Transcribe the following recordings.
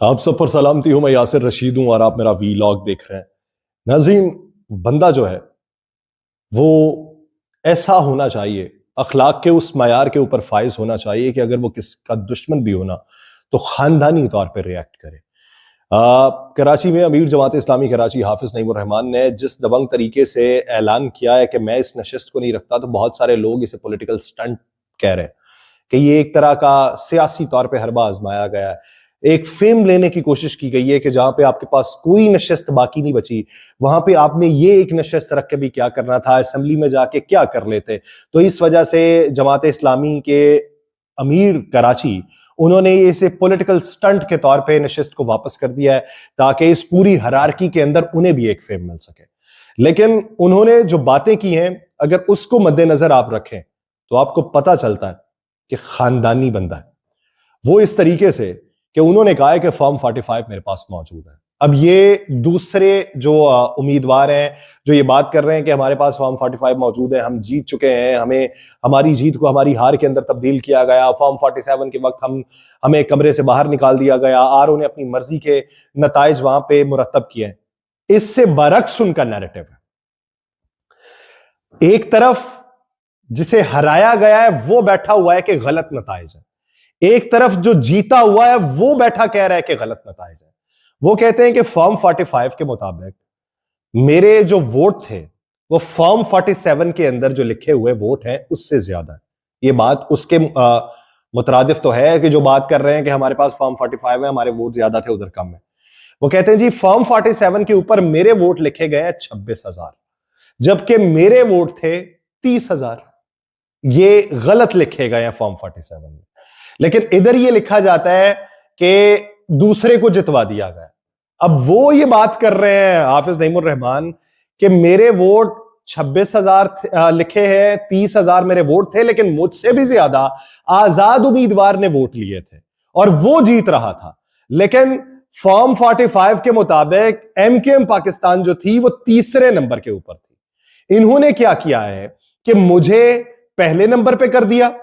आप सब पर सलामती हो। मैं यासिर रशीद हूं और आप मेरा वीलॉग देख रहे हैं। नाज़रीन, बंदा जो है वो ऐसा होना चाहिए, अखलाक के उस मयार के ऊपर फाइज होना चाहिए कि अगर वो किसका दुश्मन भी हो ना तो खानदानी तौर पर रिएक्ट करे। कराची में अमीर जमात इस्लामी कराची हाफिज नईमुर रहमान ने जिस दबंग तरीके से ऐलान किया है कि मैं इस नशिस्त को नहीं रखता, तो बहुत सारे लोग इसे पॉलिटिकल स्टंट कह रहे हैं कि ये एक तरह का सियासी तौर पे हरबा आजमाया गया है। एक फेम लेने की कोशिश की गई है कि जहां पे आपके पास कोई नशिस्त बाकी नहीं बची, वहां पे आपने ये एक नशिस्त रख के भी क्या करना था, असेंबली में जाके क्या कर लेते। तो इस वजह से जमात इस्लामी के अमीर कराची, उन्होंने इसे पॉलिटिकल स्टंट के तौर पे नशिस्त को वापस कर दिया है ताकि इस पूरी हरारकी के अंदर उन्हें भी एक फेम मिल सके। लेकिन उन्होंने जो बातें की हैं, अगर उसको मद्देनजर आप रखें तो आपको पता चलता है कि खानदानी बंदा है वो, इस तरीके से कि उन्होंने कहा है कि फॉर्म 45 मेरे पास मौजूद है। अब ये दूसरे जो उम्मीदवार हैं जो ये बात कर रहे हैं कि हमारे पास फॉर्म 45 मौजूद है, हम जीत चुके हैं, हमें हमारी जीत को हमारी हार के अंदर तब्दील किया गया, फॉर्म 47 के वक्त हमें कमरे से बाहर निकाल दिया गया और उन्हें अपनी मर्जी के नताइज वहां पे मुरतब किए हैं। इससे बरक्स उनका नैरेटिव है। एक तरफ जिसे हराया गया है वो बैठा हुआ है कि गलत नताइज है, एक तरफ जो जीता हुआ है वो बैठा कह रहा है कि गलत नताइज है। वो कहते हैं कि फॉर्म 45 के मुताबिक मेरे जो वोट थे वो फॉर्म 47 के अंदर जो लिखे हुए वोट हैं उससे ज्यादा है। ये बात उसके मुतरादिफ तो है कि जो बात कर रहे हैं कि हमारे पास फॉर्म 45 है, हमारे वोट ज्यादा थे, उधर कम है। वो कहते हैं जी फॉर्म 47 के ऊपर मेरे वोट लिखे गए हैं 26,000, जबकि मेरे वोट थे 30,000। ये गलत लिखे गए हैं फॉर्म 47 में। लेकिन इधर ये लिखा जाता है कि दूसरे को जितवा दिया गया। अब वो ये बात कर रहे हैं हाफिज नईमुर रहमान कि मेरे वोट 26,000 लिखे हैं, 30,000 मेरे वोट थे, लेकिन मुझसे भी ज्यादा आजाद उम्मीदवार ने वोट लिए थे और वो जीत रहा था। लेकिन फॉर्म 45 के मुताबिक एमकेएम पाकिस्तान जो थी वो तीसरे नंबर के ऊपर थी। इन्होंने क्या किया है कि मुझे पहले नंबर पे कर दिया,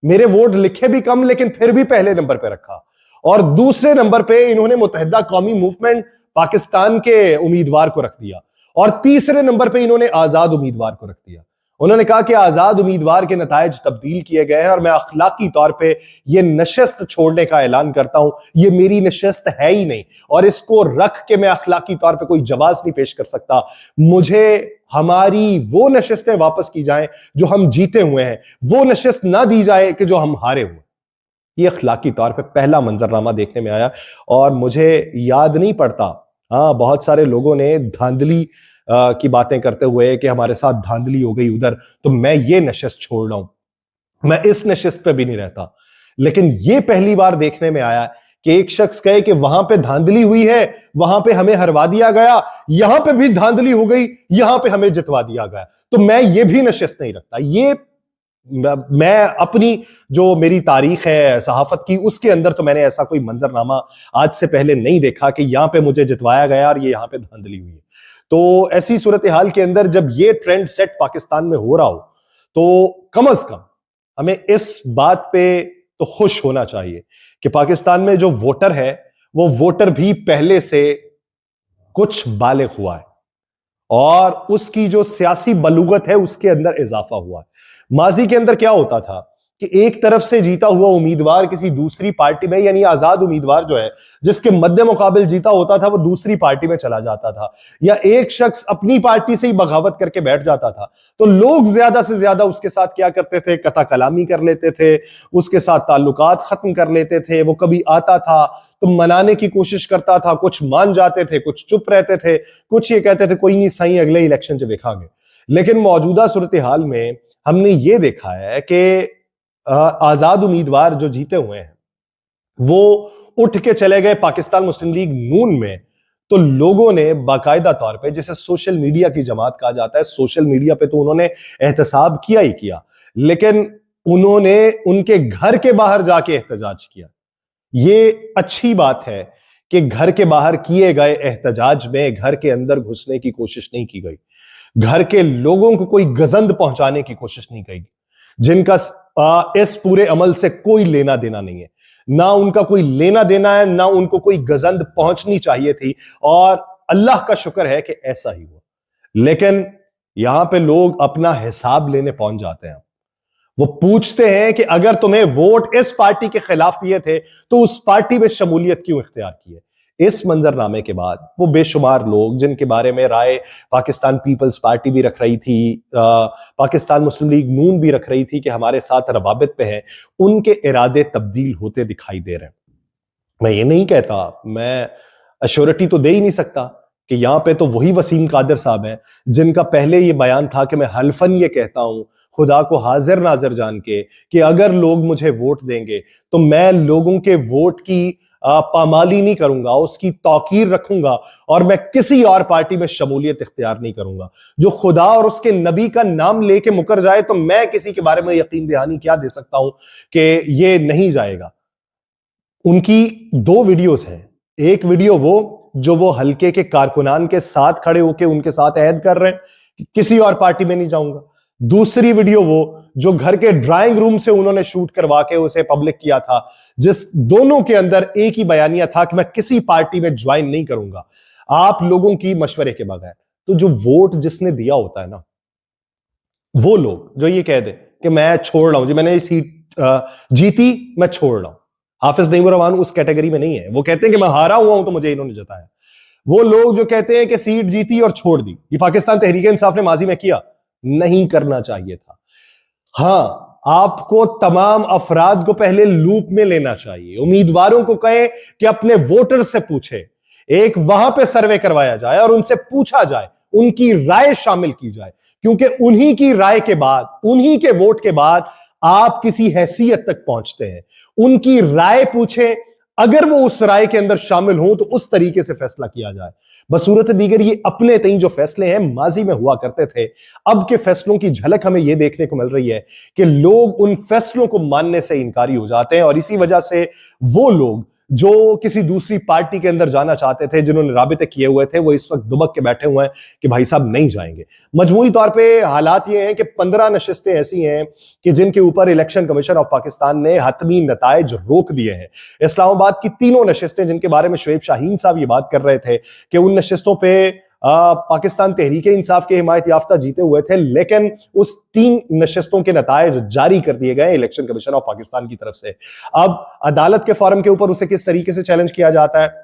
मेरे वोट लिखे भी कम लेकिन फिर भी पहले नंबर पे रखा, और दूसरे नंबर पे इन्होंने मुत्तहिदा कौमी मूवमेंट पाकिस्तान के उम्मीदवार को रख दिया, और तीसरे नंबर पे इन्होंने आजाद उम्मीदवार को रख दिया। उन्होंने कहा कि आजाद उम्मीदवार के नताइज तब्दील किए गए हैं और मैं अखलाकी तौर पे ये नशस्त छोड़ने का ऐलान करता हूं। ये मेरी नशस्त है ही नहीं और इसको रख के मैं अखलाकी तौर पे कोई जवाज नहीं पेश कर सकता। मुझे हमारी वो नशस्तें वापस की जाएं जो हम जीते हुए हैं, वो नशस्त ना दी जाए कि जो हम हारे हुए। ये अखलाकी तौर पे पहला मंजरनामा देखने में आया और मुझे याद नहीं पड़ता, हाँ बहुत सारे लोगों ने धांधली की बातें करते हुए कि हमारे साथ धांधली हो गई उधर, तो मैं ये नशस्त छोड़ रहा हूं, मैं इस नशस्त पे भी नहीं रहता। लेकिन ये पहली बार देखने में आया कि एक शख्स कहे कि वहां पे धांधली हुई है, वहां पे हमें हरवा दिया गया, यहां पे भी धांधली हो गई, यहां पे हमें जितवा दिया गया, तो मैं ये भी नशस्त नहीं रखता। ये मैं अपनी जो मेरी तारीख है सहाफत की उसके अंदर तो मैंने ऐसा कोई मंजरनामा आज से पहले नहीं देखा कि यहां पे मुझे जितवाया गया और ये यहां पे धांधली हुई है। तो ऐसी सूरत हाल के अंदर जब ये ट्रेंड सेट पाकिस्तान में हो रहा हो तो कम अज कम हमें इस बात पे तो खुश होना चाहिए कि पाकिस्तान में जो वोटर है वो वोटर भी पहले से कुछ बालिग हुआ है और उसकी जो सियासी बलूगत है उसके अंदर इजाफा हुआ है। माजी के अंदर क्या होता था कि एक तरफ से जीता हुआ उम्मीदवार किसी दूसरी पार्टी में, यानी आजाद उम्मीदवार जो है जिसके मद्दे मुकाबिल जीता होता था, वो दूसरी पार्टी में चला जाता था, या एक शख्स अपनी पार्टी से ही बगावत करके बैठ जाता था, तो लोग ज्यादा से ज्यादा उसके साथ क्या करते थे, कता कलामी कर लेते थे, उसके साथ ताल्लुकात खत्म कर लेते थे। वो कभी आता था तो मनाने की कोशिश करता था, कुछ मान जाते थे, कुछ चुप रहते थे, कुछ ये कहते थे कोई नहीं सही अगले इलेक्शन से देखांगे। लेकिन मौजूदा सूरत हाल में हमने ये देखा है कि आजाद उम्मीदवार जो जीते हुए हैं वो उठ के चले गए पाकिस्तान मुस्लिम लीग नून में, तो लोगों ने बाकायदा तौर पे, जिसे सोशल मीडिया की जमात कहा जाता है, सोशल मीडिया पे तो उन्होंने एहतसाब किया ही किया, लेकिन उन्होंने उनके घर के बाहर जाके एहतजाज किया। ये अच्छी बात है कि घर के बाहर किए गए एहतजाज में घर के अंदर घुसने की कोशिश नहीं की गई, घर के लोगों को कोई गजंद पहुंचाने की कोशिश नहीं की, जिनका इस पूरे अमल से कोई लेना देना नहीं है, ना उनका कोई लेना देना है, ना उनको कोई गजंद पहुंचनी चाहिए थी, और अल्लाह का शुक्र है कि ऐसा ही हुआ। लेकिन यहां पे लोग अपना हिसाब लेने पहुंच जाते हैं। वो पूछते हैं कि अगर तुम्हें वोट इस पार्टी के खिलाफ दिए थे तो उस पार्टी में शमूलियत क्यों इख्तियार की है। इस मंजरनामे के बाद वो बेशुमार लोग जिनके बारे में राय पाकिस्तान पीपल्स पार्टी भी रख रही थी, पाकिस्तान मुस्लिम लीग नून भी रख रही थी कि हमारे साथ रवाबित पे है, उनके इरादे तब्दील होते दिखाई दे रहे हैं। मैं ये नहीं कहता, मैं अश्योरिटी तो दे ही नहीं सकता कि यहां पे तो वही वसीम कादिर साहब हैं जिनका पहले ये बयान था कि मैं हल्फन ये कहता हूं खुदा को हाजिर नाजिर जान के कि अगर लोग मुझे वोट देंगे तो मैं लोगों के वोट की पामाली नहीं करूंगा, उसकी तौकीर रखूंगा और मैं किसी और पार्टी में शमूलियत इख्तियार नहीं करूंगा। जो खुदा और उसके नबी का नाम लेके मुकर जाए तो मैं किसी के बारे में यकीन दहानी क्या दे सकता हूं कि ये नहीं जाएगा। उनकी दो वीडियोस हैं, एक वीडियो वो हल्के के कारकुनान के साथ खड़े होकर उनके साथ अहद कर रहे हैं किसी और पार्टी में नहीं जाऊंगा। दूसरी वीडियो जो घर के ड्राइंग रूम से उन्होंने शूट करवा के उसे पब्लिक किया था, जिस दोनों के अंदर एक ही बयानिया था कि मैं किसी पार्टी में ज्वाइन नहीं करूंगा आप लोगों की मशवरे के बगैर। तो जो वोट जिसने दिया होता है ना, वो लोग जो ये कह दे कि मैं छोड़ रहा हूं जी, मैंने ये सीट जीती, मैं छोड़ रहा हूं। हाफिज नईमुर रहमान उस कैटेगरी में नहीं है। वो कहते हैं कि मैं हारा हुआ हूं तो मुझे इन्होंने जताया। वो लोग जो कहते हैं कि सीट जीती और छोड़ दी, ये पाकिस्तान तहरीक इंसाफ ने माजी में किया, नहीं करना चाहिए था। हां, आपको तमाम अफराद को पहले लूप में लेना चाहिए। उम्मीदवारों को कहें कि अपने वोटर से पूछे, एक वहां पे सर्वे करवाया जाए और उनसे पूछा जाए, उनकी राय शामिल की जाए, क्योंकि उन्हीं की राय के बाद, उन्हीं के वोट के बाद आप किसी हैसियत तक पहुंचते हैं। उनकी राय पूछें, अगर वो उस राय के अंदर शामिल हो तो उस तरीके से फैसला किया जाए। बसूरत दीगर ये अपने तई जो फैसले हैं माजी में हुआ करते थे, अब के फैसलों की झलक हमें यह देखने को मिल रही है कि लोग उन फैसलों को मानने से इनकारी हो जाते हैं, और इसी वजह से वो लोग जो किसी दूसरी पार्टी के अंदर जाना चाहते थे, जिन्होंने राबिते किए हुए थे, वो इस वक्त दुबक के बैठे हुए हैं कि भाई साहब नहीं जाएंगे। मजमूई तौर पे हालात ये हैं कि 15 नशिस्तें ऐसी हैं कि जिनके ऊपर इलेक्शन कमीशन ऑफ पाकिस्तान ने हतमी नताइज रोक दिए हैं। इस्लामाबाद की तीनों नशिस्तें जिनके बारे में शुएब शाहीन साहब ये बात कर रहे थे कि उन नशिस्तों पे पाकिस्तान तहरीक इंसाफ के हिमायत याफ्ता जीते हुए थे, लेकिन उस 3 नशिस्तों के नताइज जारी कर दिए गए इलेक्शन कमीशन ऑफ पाकिस्तान की तरफ से। अब अदालत के फोरम के ऊपर उसे किस तरीके से चैलेंज किया जाता है,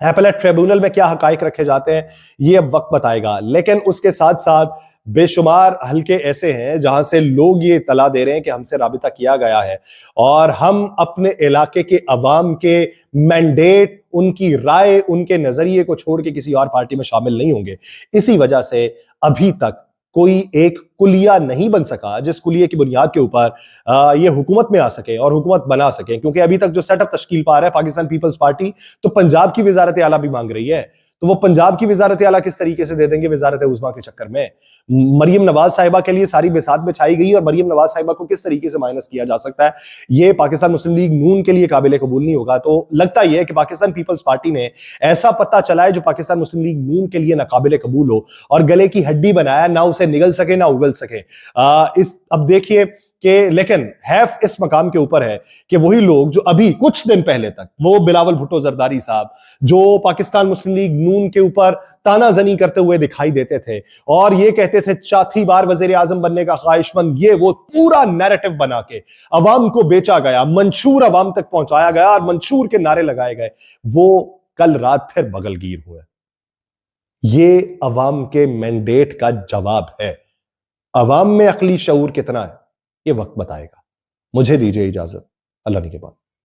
एपेलेट ट्रिब्यूनल में क्या हकाइक रखे जाते हैं, ये अब वक्त बताएगा। लेकिन उसके साथ साथ बेशुमार हल्के ऐसे हैं जहां से लोग ये इत्तला दे रहे हैं कि हमसे राबिता किया गया है और हम अपने इलाके के अवाम के मैंडेट, उनकी राय, उनके नजरिए को छोड़ के किसी और पार्टी में शामिल नहीं होंगे। इसी वजह से अभी तक कोई एक कुलिया नहीं बन सका जिस कुलिये की बुनियाद के ऊपर ये हुकूमत में आ सके और हुकूमत बना सके, क्योंकि अभी तक जो सेटअप तश्कील पा रहा है पाकिस्तान पीपल्स पार्टी, तो पंजाब की वजारत आला भी मांग रही है, तो वो पंजाब की वजारत आला किस तरीके से दे देंगे वजारत उज़्मा के चक्कर में। मरियम नवाज साहिबा के लिए सारी बिसात बिछाई गई और मरियम नवाज साहिबा को किस तरीके से माइनस किया जा सकता है, ये पाकिस्तान मुस्लिम लीग नून के लिए काबिल कबूल नहीं होगा। तो लगता यह है कि पाकिस्तान पीपल्स पार्टी ने ऐसा पत्ता चलाए जो पाकिस्तान मुस्लिम लीग नून के लिए नाकाबिल कबूल हो और गले की हड्डी बनाया, ना उसे निगल सके ना उगल सके। अब देखिए कि लेकिन हैफ इस मकाम के ऊपर है कि वही लोग जो अभी कुछ दिन पहले तक, वो बिलावल भुट्टो जरदारी साहब जो पाकिस्तान मुस्लिम लीग नून के ऊपर तानाजनी करते हुए दिखाई देते थे और ये कहते थे चौथी बार वजीर आजम बनने का ख्वाहिशमंद, ये वो पूरा नैरेटिव बना के अवाम को बेचा गया, मंशूर अवाम तक पहुंचाया गया और मंशूर के नारे लगाए गए, वो कल रात फिर बगलगीर हुए। ये अवाम के मैंडेट का जवाब है। अवाम में अकली शऊर कितना है ये वक्त बताएगा। मुझे दीजिए इजाजत, अल्लाह ने के बाद।